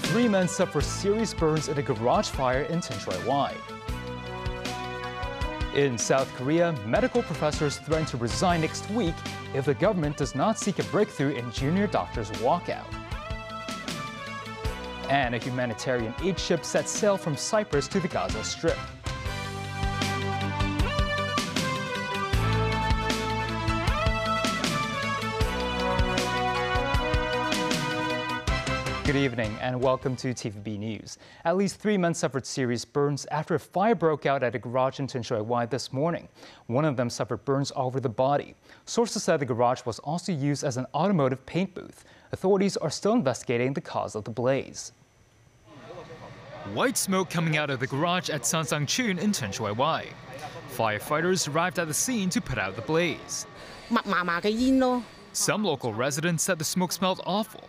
Three men suffer serious burns in a garage fire in Tinsuiwai. In South Korea, medical professors threaten to resign next week if the government does not seek a breakthrough in junior doctors' walkout. And a humanitarian aid ship sets sail from Cyprus to the Gaza Strip. Good evening and welcome to TVB News. At least 3 men suffered serious burns after a fire broke out at a garage in Tinsuiwai this morning. One of them suffered burns all over the body. Sources said the garage was also used as an automotive paint booth. Authorities are still investigating the cause of the blaze. White smoke coming out of the garage at Sansangchun in Tinsuiwai. Firefighters arrived at the scene to put out the blaze. Some local residents said the smoke smelled awful.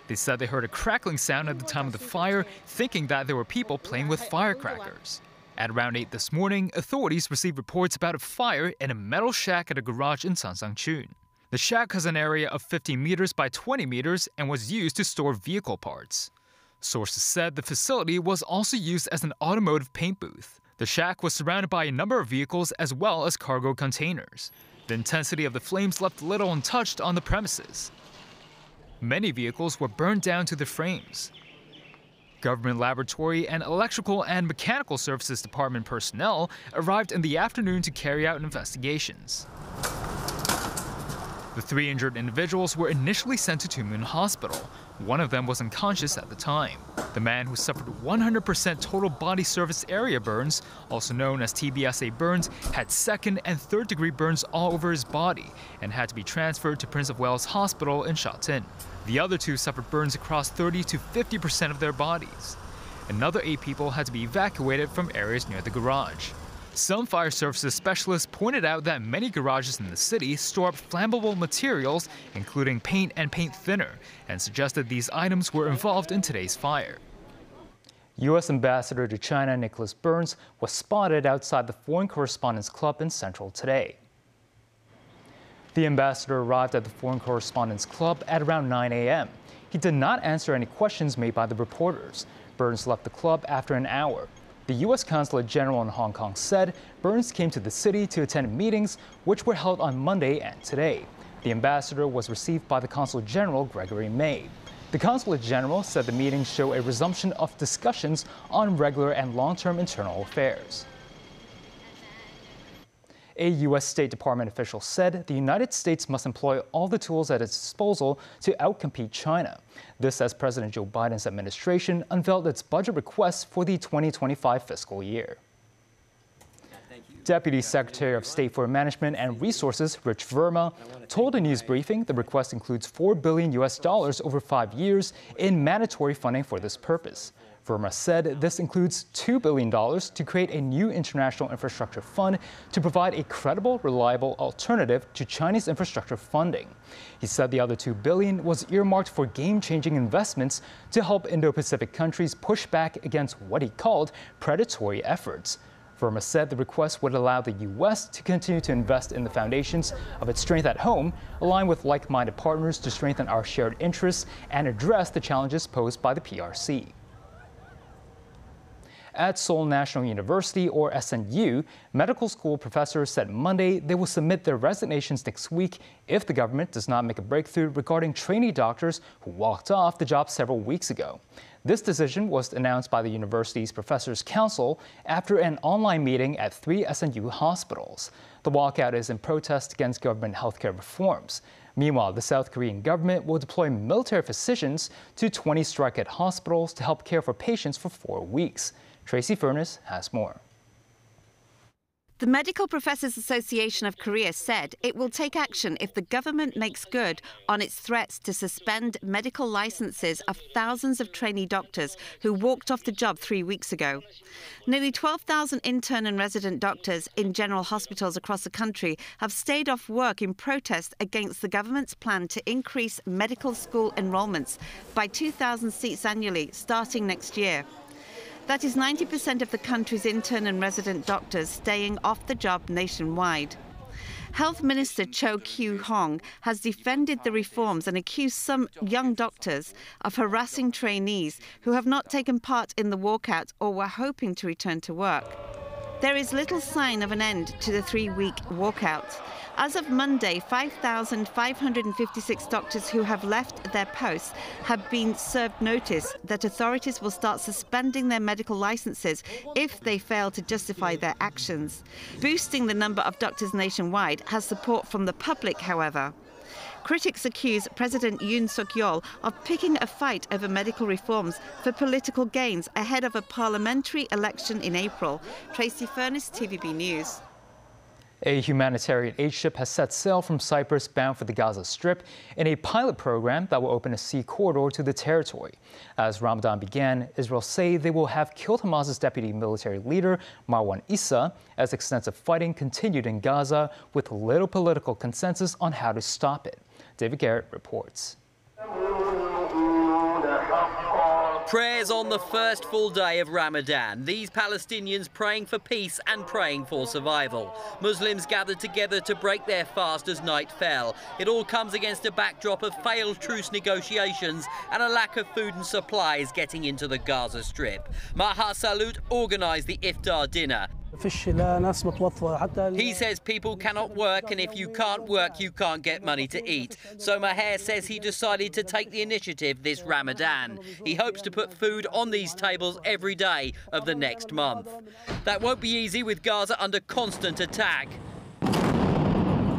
They said they heard a crackling sound at the time of the fire, thinking that there were people playing with firecrackers. At around 8 this morning, authorities received reports about a fire in a metal shack at a garage in Sansangchun. The shack has an area of 50 meters by 20 meters and was used to store vehicle parts. Sources said the facility was also used as an automotive paint booth. The shack was surrounded by a number of vehicles as well as cargo containers. The intensity of the flames left little untouched on the premises. Many vehicles were burned down to the frames. Government laboratory and electrical and mechanical services department personnel arrived in the afternoon to carry out investigations. The 3 injured individuals were initially sent to Tumun Hospital. One of them was unconscious at the time. The man, who suffered 100% total body surface area burns, also known as TBSA burns, had 2nd and 3rd degree burns all over his body and had to be transferred to Prince of Wales Hospital in Sha Tin. The other 2 suffered burns across 30 to 50% of their bodies. Another 8 people had to be evacuated from areas near the garage. Some fire services specialists pointed out that many garages in the city store up flammable materials, including paint and paint thinner, and suggested these items were involved in today's fire. U.S. Ambassador to China Nicholas Burns was spotted outside the Foreign Correspondents' Club in Central today. The ambassador arrived at the Foreign Correspondents' Club at around 9 a.m. He did not answer any questions made by the reporters. Burns left the club after an hour. The U.S. Consulate General in Hong Kong said Burns came to the city to attend meetings which were held on Monday and today. The ambassador was received by the Consul General Gregory May. The Consulate General said the meetings show a resumption of discussions on regular and long-term internal affairs. A U.S. State Department official said the United States must employ all the tools at its disposal to outcompete China. This as President Joe Biden's administration unveiled its budget request for the 2025 fiscal year. Deputy Secretary of State for Management and Resources Rich Verma told a news briefing the request includes $4 billion over 5 years in mandatory funding for this purpose. Verma said this includes $2 billion to create a new international infrastructure fund to provide a credible, reliable alternative to Chinese infrastructure funding. He said the other $2 billion was earmarked for game-changing investments to help Indo-Pacific countries push back against what he called predatory efforts. Verma said the request would allow the U.S. to continue to invest in the foundations of its strength at home, align with like-minded partners to strengthen our shared interests, and address the challenges posed by the PRC. At Seoul National University, or SNU, medical school professors said Monday they will submit their resignations next week if the government does not make a breakthrough regarding trainee doctors who walked off the job several weeks ago. This decision was announced by the university's Professors' Council after an online meeting at 3 SNU hospitals. The walkout is in protest against government healthcare reforms. Meanwhile, the South Korean government will deploy military physicians to 20 strike-at hospitals to help care for patients for 4 weeks. Tracy Furness has more. The Medical Professors Association of Korea said it will take action if the government makes good on its threats to suspend medical licenses of thousands of trainee doctors who walked off the job 3 weeks ago. Nearly 12,000 intern and resident doctors in general hospitals across the country have stayed off work in protest against the government's plan to increase medical school enrollments by 2,000 seats annually starting next year. That is 90% of the country's intern and resident doctors staying off the job nationwide. Health Minister Cho Kyu-hong has defended the reforms and accused some young doctors of harassing trainees who have not taken part in the walkout or were hoping to return to work. There is little sign of an end to the 3-week walkout. As of Monday, 5,556 doctors who have left their posts have been served notice that authorities will start suspending their medical licenses if they fail to justify their actions. Boosting the number of doctors nationwide has support from the public, however. Critics accuse President Yoon Suk-yeol of picking a fight over medical reforms for political gains ahead of a parliamentary election in April. Tracy Furness, TVB News. A humanitarian aid ship has set sail from Cyprus bound for the Gaza Strip in a pilot program that will open a sea corridor to the territory. As Ramadan began, Israel say they will have killed Hamas's deputy military leader, Marwan Issa, as extensive fighting continued in Gaza with little political consensus on how to stop it. David Garrett reports. Prayers on the first full day of Ramadan. These Palestinians praying for peace and praying for survival. Muslims gathered together to break their fast as night fell. It all comes against a backdrop of failed truce negotiations and a lack of food and supplies getting into the Gaza Strip. Maha Salut organised the iftar dinner. He says people cannot work, and if you can't work, you can't get money to eat. So Maher says he decided to take the initiative this Ramadan. He hopes to put food on these tables every day of the next month. That won't be easy with Gaza under constant attack.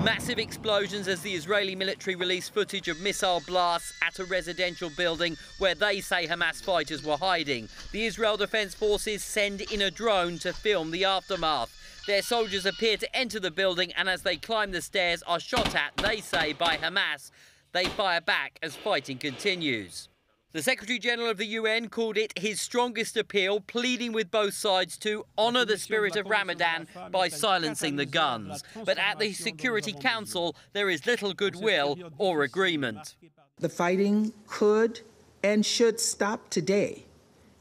Massive explosions as the Israeli military released footage of missile blasts at a residential building where they say Hamas fighters were hiding. The Israel Defense Forces send in a drone to film the aftermath. Their soldiers appear to enter the building and as they climb the stairs are shot at, they say, by Hamas. They fire back as fighting continues. The Secretary-General of the UN called it his strongest appeal, pleading with both sides to honour the spirit of Ramadan by silencing the guns. But at the Security Council, there is little goodwill or agreement. The fighting could and should stop today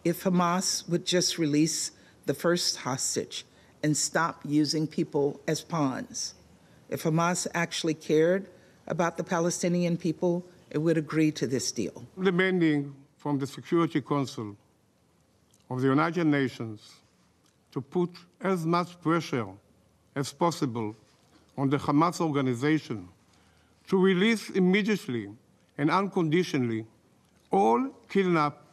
if Hamas would just release the first hostage and stop using people as pawns. If Hamas actually cared about the Palestinian people, it would agree to this deal. Demanding from the Security Council of the United Nations to put as much pressure as possible on the Hamas organization to release immediately and unconditionally all kidnapped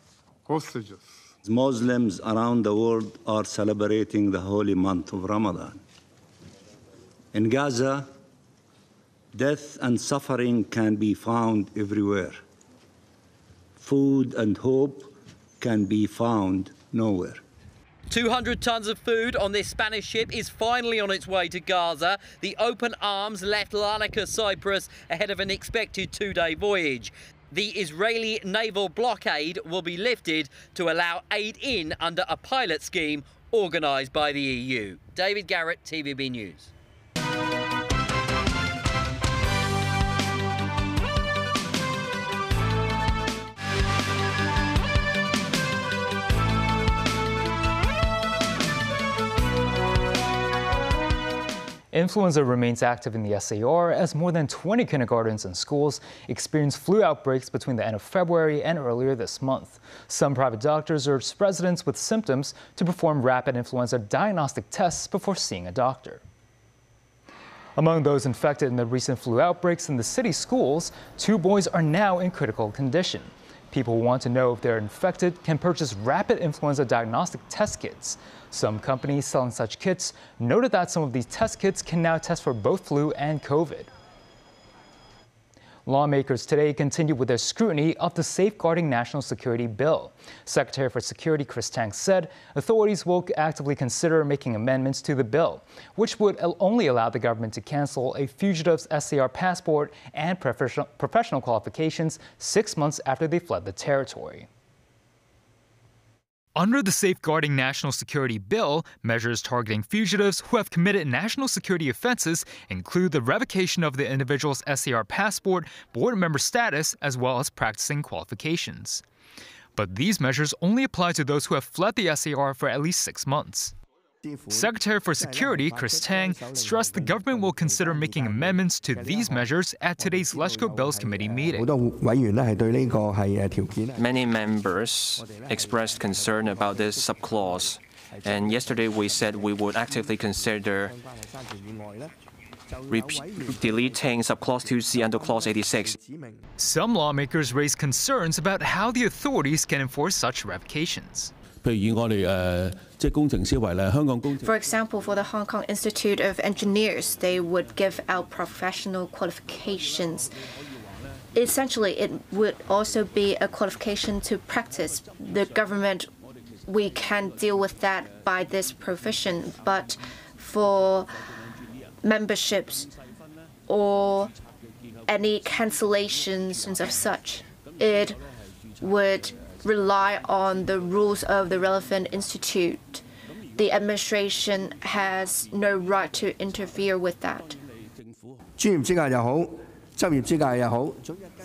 hostages. Muslims around the world are celebrating the holy month of Ramadan. In Gaza, death and suffering can be found everywhere. Food and hope can be found nowhere. 200 tons of food on this Spanish ship is finally on its way to Gaza. The Open Arms left Larnaca, Cyprus, ahead of an expected 2-day voyage. The Israeli naval blockade will be lifted to allow aid in under a pilot scheme organised by the EU. David Garrett, TVB News. Influenza remains active in the SAR as more than 20 kindergartens and schools experienced flu outbreaks between the end of February and earlier this month. Some private doctors urged residents with symptoms to perform rapid influenza diagnostic tests before seeing a doctor. Among those infected in the recent flu outbreaks in the city schools, 2 boys are now in critical condition. People who want to know if they're infected can purchase rapid influenza diagnostic test kits. Some companies selling such kits noted that some of these test kits can now test for both flu and COVID. Lawmakers today continued with their scrutiny of the Safeguarding National Security bill. Secretary for Security Chris Tang said authorities will actively consider making amendments to the bill, which would only allow the government to cancel a fugitive's SAR passport and professional qualifications 6 months after they fled the territory. Under the Safeguarding National Security bill, measures targeting fugitives who have committed national security offenses include the revocation of the individual's SAR passport, board member status, as well as practicing qualifications. But these measures only apply to those who have fled the SAR for at least 6 months. Secretary for Security Chris Tang stressed the government will consider making amendments to these measures at today's Legislative Bills Committee meeting. Many members expressed concern about this subclause, and yesterday we said we would actively consider deleting subclause 2C under clause 86. Some lawmakers raised concerns about how the authorities can enforce such revocations. For example, for the Hong Kong Institute of Engineers, they would give out professional qualifications. Essentially, it would also be a qualification to practice. The government, we can deal with that by this provision, but for memberships or any cancellations of such, it would rely on the rules of the relevant institute. The administration has no right to interfere with that.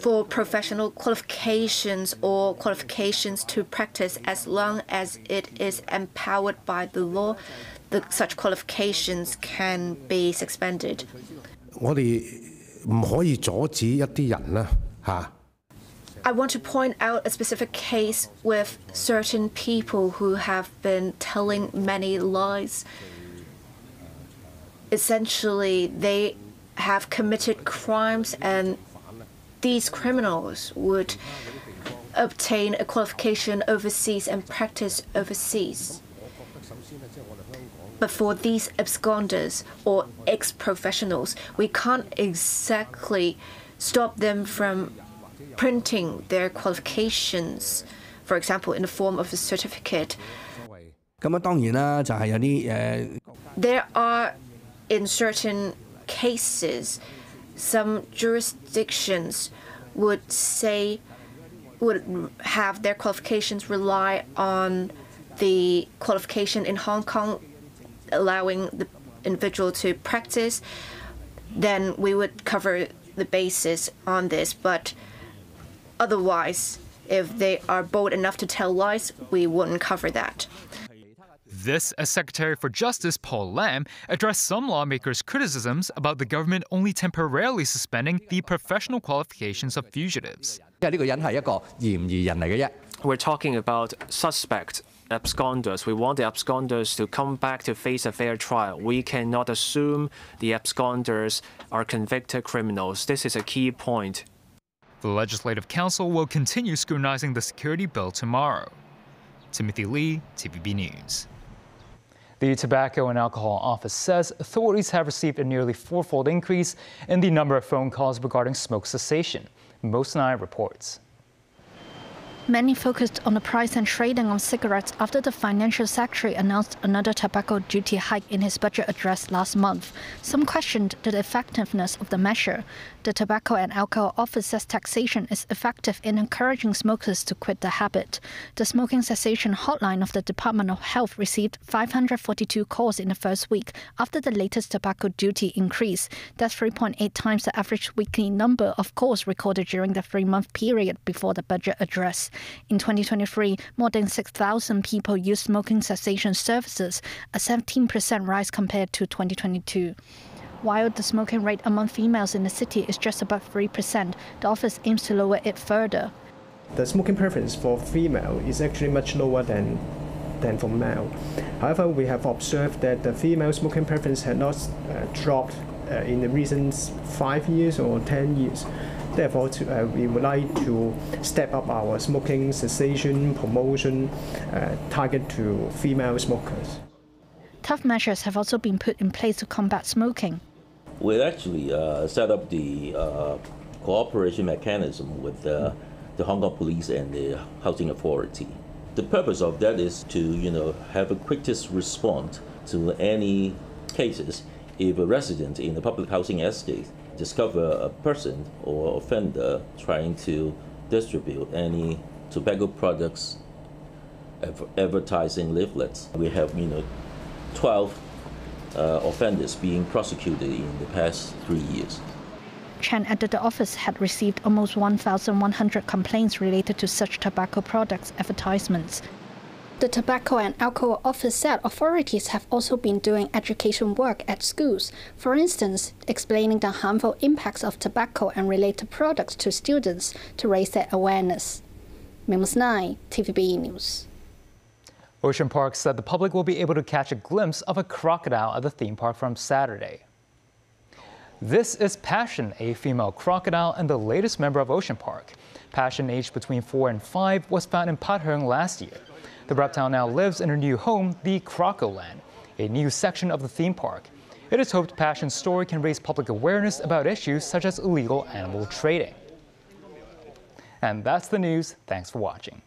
For professional qualifications or qualifications to practice, as long as it is empowered by the law, such qualifications can be suspended. I want to point out a specific case with certain people who have been telling many lies. Essentially, they have committed crimes, and these criminals would obtain a qualification overseas and practice overseas. But for these absconders or ex-professionals, we can't exactly stop them from printing their qualifications, for example, in the form of a certificate. There are, in certain cases, some jurisdictions would have their qualifications rely on the qualification in Hong Kong, allowing the individual to practice. Then we would cover the basis on this, but otherwise, if they are bold enough to tell lies, we wouldn't cover that. This, as Secretary for Justice Paul Lam addressed some lawmakers' criticisms about the government only temporarily suspending the professional qualifications of fugitives. We're talking about suspect absconders. We want the absconders to come back to face a fair trial. We cannot assume the absconders are convicted criminals. This is a key point. The Legislative Council will continue scrutinizing the security bill tomorrow. Timothy Lee, TVB News. The Tobacco and Alcohol Office says authorities have received a nearly fourfold increase in the number of phone calls regarding smoke cessation. Mosnai reports. Many focused on the price and trading of cigarettes after the Financial Secretary announced another tobacco duty hike in his budget address last month. Some questioned the effectiveness of the measure. The Tobacco and Alcohol Office says taxation is effective in encouraging smokers to quit the habit. The smoking cessation hotline of the Department of Health received 542 calls in the first week after the latest tobacco duty increase. That's 3.8 times the average weekly number of calls recorded during the 3-month period before the budget address. In 2023, more than 6,000 people used smoking cessation services, a 17% rise compared to 2022. While the smoking rate among females in the city is just above 3%, the office aims to lower it further. The smoking preference for female is actually much lower than for male. However, we have observed that the female smoking preference had not dropped in the recent 5 years or 10 years. Therefore, we would like to step up our smoking cessation promotion target to female smokers. Tough measures have also been put in place to combat smoking. We actually set up the cooperation mechanism with the Hong Kong Police and the Housing Authority. The purpose of that is to, have a quickest response to any cases if a resident in a public housing estate discover a person or offender trying to distribute any tobacco products, advertising leaflets. We have, 12 offenders being prosecuted in the past 3 years. Chen added the office had received almost 1,100 complaints related to such tobacco products advertisements. The Tobacco and Alcohol Office said authorities have also been doing education work at schools, for instance, explaining the harmful impacts of tobacco and related products to students to raise their awareness. Minmus 9, TVB News. Ocean Park said the public will be able to catch a glimpse of a crocodile at the theme park from Saturday. This is Passion, a female crocodile and the latest member of Ocean Park. Passion, aged between 4 and 5, was found in Pat Heung last year. The reptile now lives in her new home, the Crocoland, a new section of the theme park. It is hoped Passion's story can raise public awareness about issues such as illegal animal trading. And that's the news. Thanks for watching.